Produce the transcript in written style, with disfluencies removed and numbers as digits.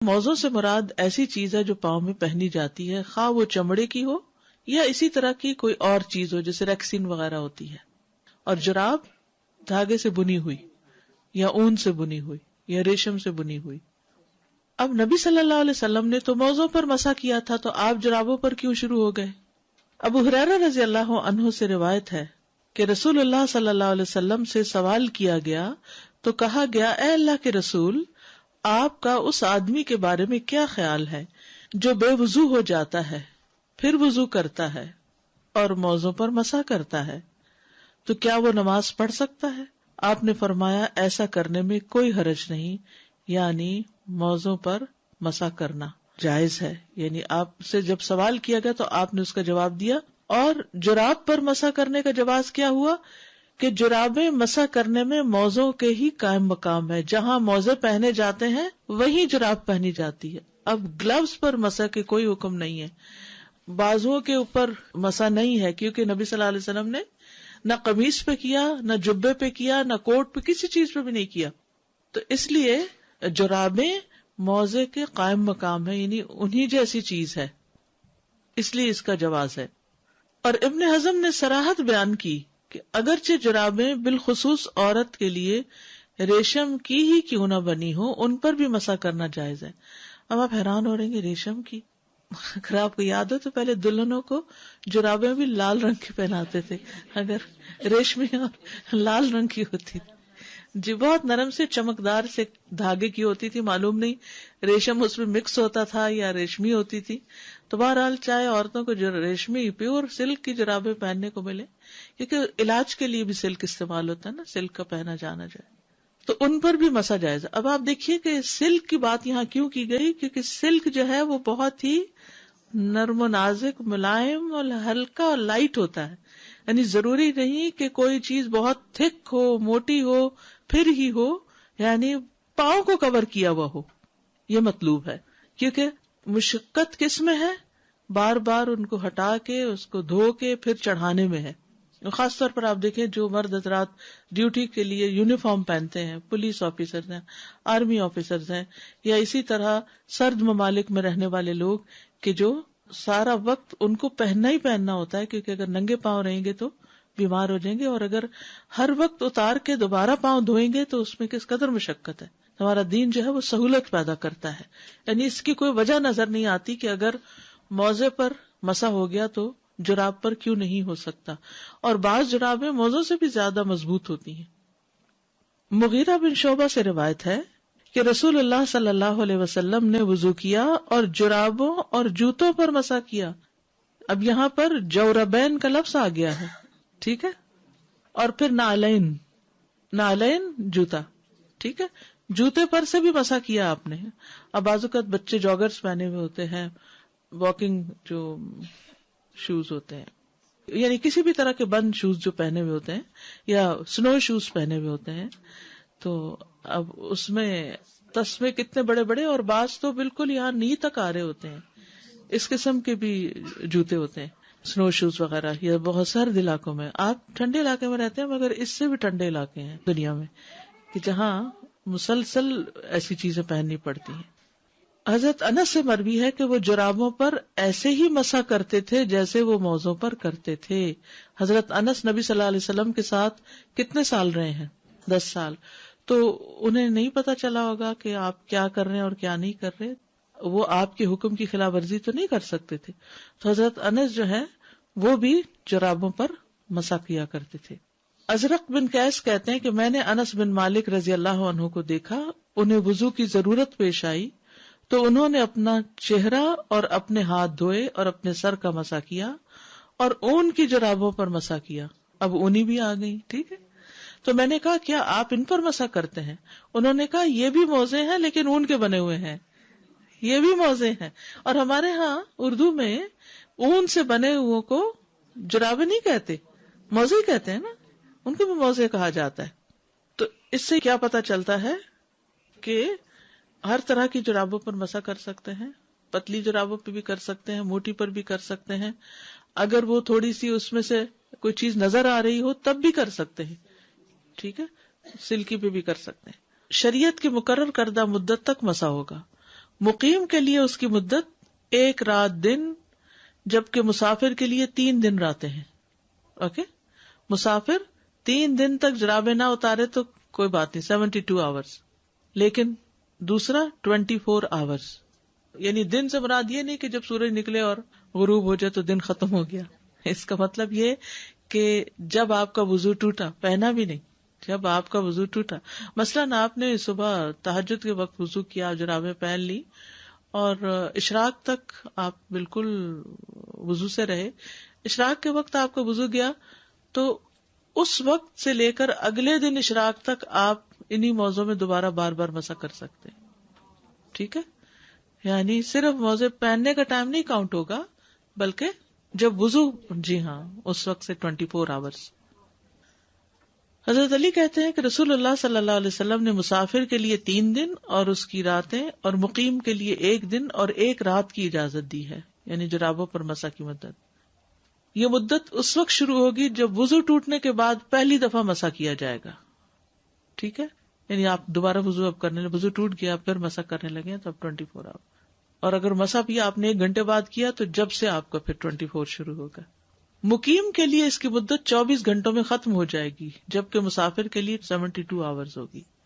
موزوں سے مراد ایسی چیز ہے جو پاؤں میں پہنی جاتی ہے، خواہ وہ چمڑے کی ہو یا اسی طرح کی کوئی اور چیز ہو جیسے ریکسین وغیرہ ہوتی ہے. اور جراب دھاگے سے بنی ہوئی یا اون سے بنی ہوئی یا ریشم سے بنی ہوئی. اب نبی صلی اللہ علیہ وسلم نے تو موزوں پر مسح کیا تھا، تو آپ جرابوں پر کیوں شروع ہو گئے؟ ابو ہریرہ رضی اللہ عنہ سے روایت ہے کہ رسول اللہ صلی اللہ علیہ وسلم سے سوال کیا گیا تو کہا گیا، اے اللہ کے رسول، آپ کا اس آدمی کے بارے میں کیا خیال ہے جو بے وضو ہو جاتا ہے پھر وضو کرتا ہے اور موزوں پر مسح کرتا ہے، تو کیا وہ نماز پڑھ سکتا ہے؟ آپ نے فرمایا، ایسا کرنے میں کوئی حرج نہیں، یعنی موزوں پر مسح کرنا جائز ہے. یعنی آپ سے جب سوال کیا گیا تو آپ نے اس کا جواب دیا. اور جراب پر مسح کرنے کا جواز کیا ہوا کہ جرابیں مسح کرنے میں موزوں کے ہی قائم مقام ہے، جہاں موزے پہنے جاتے ہیں وہیں جراب پہنی جاتی ہے. اب گلوز پر مسح کے کوئی حکم نہیں ہے، بازوؤں کے اوپر مسح نہیں ہے، کیونکہ نبی صلی اللہ علیہ وسلم نے نہ قمیص پہ کیا، نہ جبے پہ کیا، نہ کوٹ پہ، کسی چیز پہ بھی نہیں کیا. تو اس لیے جرابیں موزے کے قائم مقام ہے، یعنی انہی جیسی چیز ہے، اس لیے اس کا جواز ہے. اور ابن حزم نے صراحت بیان کی کہ اگرچہ جرابیں بالخصوص عورت کے لیے ریشم کی ہی کیوں نہ بنی ہو، ان پر بھی مسح کرنا جائز ہے. اب آپ حیران ہو رہے ہیں کہ ریشم کی، اگر آپ کو یاد ہو تو پہلے دلہنوں کو جرابیں بھی لال رنگ کی پہناتے تھے، اگر ریشمی اور لال رنگ کی ہوتی تھی. جی بہت نرم سے چمکدار سے دھاگے کی ہوتی تھی، معلوم نہیں ریشم اس میں مکس ہوتا تھا یا ریشمی ہوتی تھی. تو بہرحال چاہے عورتوں کو ریشمی پیور سلک کی جرابیں پہننے کو ملے، کیونکہ علاج کے لیے بھی سلک استعمال ہوتا ہے نا، سلک کا پہنا جانا جائے، تو ان پر بھی مسح جائز. اب آپ دیکھیے کہ سلک کی بات یہاں کیوں کی گئی، کیونکہ سلک جو ہے وہ بہت ہی نرم و نازک، ملائم اور ہلکا اور لائٹ ہوتا ہے. یعنی ضروری نہیں کہ کوئی چیز بہت تھک ہو، موٹی ہو، پھر ہی ہو، یعنی پاؤں کو کور کیا ہوا ہو، یہ مطلوب ہے. کیونکہ مشقت کس میں ہے؟ بار بار ان کو ہٹا کے اس کو دھو کے پھر چڑھانے میں ہے. خاص طور پر آپ دیکھیں جو مرد حضرات ڈیوٹی کے لیے یونیفارم پہنتے ہیں، پولیس آفیسرز ہیں، آرمی آفیسرز ہیں، یا اسی طرح سرد ممالک میں رہنے والے لوگ کہ جو سارا وقت ان کو پہننا ہی پہننا ہوتا ہے، کیونکہ اگر ننگے پاؤں رہیں گے تو بیمار ہو جائیں گے، اور اگر ہر وقت اتار کے دوبارہ پاؤں دھوئیں گے تو اس میں کس قدر مشقت ہے. ہمارا دین جو ہے وہ سہولت پیدا کرتا ہے، یعنی اس کی کوئی وجہ نظر نہیں آتی کہ اگر موزے پر مسح ہو گیا تو جراب پر کیوں نہیں ہو سکتا. اور بعض جرابیں موزوں سے بھی زیادہ مضبوط ہوتی ہیں. مغیرہ بن شعبہ سے روایت ہے کہ رسول اللہ صلی اللہ علیہ وسلم نے وضو کیا اور جرابوں اور جوتوں پر مسح کیا. اب یہاں پر جوربین کا لفظ آ گیا ہے، ٹھیک ہے، اور پھر نعلین، نعلین جوتا، ٹھیک ہے، جوتے پر سے بھی مسح کیا آپ نے. اب بعض اوقات بچے جاگرز پہنے ہوئے ہوتے ہیں، واکنگ جو شوز ہوتے ہیں، یعنی کسی بھی طرح کے بند شوز جو پہنے ہوئے ہوتے ہیں، یا سنو شوز پہنے ہوئے ہوتے ہیں، تو اب اس میں تسمے کتنے بڑے بڑے، اور بعض تو بالکل یہاں نی تک آ رہے ہوتے ہیں. اس قسم کے بھی جوتے ہوتے ہیں، سنو شوز وغیرہ. یا بہت سرد علاقوں میں، آپ ٹھنڈے علاقے میں رہتے ہیں مگر اس سے بھی ٹھنڈے علاقے ہیں دنیا میں کہ جہاں مسلسل ایسی چیزیں پہننی پڑتی ہیں. حضرت انس سے مروی ہے کہ وہ جرابوں پر ایسے ہی مسح کرتے تھے جیسے وہ موزوں پر کرتے تھے. حضرت انس نبی صلی اللہ علیہ وسلم کے ساتھ کتنے سال رہے ہیں؟ 10 سال. تو انہیں نہیں پتا چلا ہوگا کہ آپ کیا کر رہے ہیں اور کیا نہیں کر رہے. وہ آپ کے حکم کی خلاف ورزی تو نہیں کر سکتے تھے. تو حضرت انس جو ہے وہ بھی جرابوں پر مسح کیا کرتے تھے. ازرق بن قیس کہتے ہیں کہ میں نے انس بن مالک رضی اللہ عنہ کو دیکھا، انہیں وضو کی ضرورت پیش آئی تو انہوں نے اپنا چہرہ اور اپنے ہاتھ دھوئے اور اپنے سر کا مسح کیا اور اون کی جرابوں پر مسح کیا. اب اونی بھی آ گئی، ٹھیک ہے. تو میں نے کہا کیا آپ ان پر مسح کرتے ہیں؟ انہوں نے کہا یہ بھی موزے ہیں لیکن اون کے بنے ہوئے ہیں، یہ بھی موزے ہیں. اور ہمارے ہاں اردو میں اون سے بنے ہوئے کو جرابیں نہیں کہتے، موزے ہی کہتے ہیں نا، ان کو بھی موزے کہا جاتا ہے. تو اس سے کیا پتا چلتا ہے کہ ہر طرح کی جرابوں پر مسح کر سکتے ہیں، پتلی جرابوں پہ بھی کر سکتے ہیں، موٹی پر بھی کر سکتے ہیں، اگر وہ تھوڑی سی اس میں سے کوئی چیز نظر آ رہی ہو تب بھی کر سکتے ہیں، ٹھیک ہے، سلکی پہ بھی کر سکتے ہیں. شریعت کی مقرر کردہ مدت تک مسح ہوگا. مقیم کے لیے اس کی مدت 1 رات دن، جبکہ مسافر کے لیے 3 دن راتیں ہیں. اوکے، مسافر 3 دن تک جرابیں نہ اتارے تو کوئی بات نہیں، 72 آورس. لیکن دوسرا 24 آورس، یعنی دن سے مراد یہ نہیں کہ جب سورج نکلے اور غروب ہو جائے تو دن ختم ہو گیا. اس کا مطلب یہ کہ جب آپ کا وضو ٹوٹا، پہنا بھی نہیں، جب آپ کا وضو ٹوٹا. مثلاً آپ نے صبح تہجد کے وقت وضو کیا، جرابیں پہن لی اور اشراق تک آپ بالکل وضو سے رہے. اشراق کے وقت آپ کا وضو گیا تو اس وقت سے لے کر اگلے دن اشراق تک آپ انہی موضوع میں دوبارہ بار بار مسح کر سکتے ہیں. ٹھیک ہے، یعنی صرف موزے پہننے کا ٹائم نہیں کاؤنٹ ہوگا، بلکہ جب وضو، جی ہاں، اس وقت سے 24 آورس. حضرت علی کہتے ہیں کہ رسول اللہ صلی اللہ علیہ وسلم نے مسافر کے لیے 3 دن اور اس کی راتیں اور مقیم کے لیے 1 دن اور 1 رات کی اجازت دی ہے، یعنی جرابوں پر مسح کی مدت. یہ مدت اس وقت شروع ہوگی جب وضو ٹوٹنے کے بعد پہلی دفعہ مسح کیا جائے گا. ٹھیک ہے، یعنی آپ دوبارہ وضو اب کرنے لگے، وضو ٹوٹ گیا پھر مسح کرنے لگے تو اب 24 آور. اور اگر مسح بھی آپ نے 1 گھنٹے بعد کیا تو جب سے آپ کا پھر 24 شروع ہوگا. مقیم کے لیے اس کی مدت 24 گھنٹوں میں ختم ہو جائے گی، جبکہ مسافر کے لیے 72 آورز ہوگی.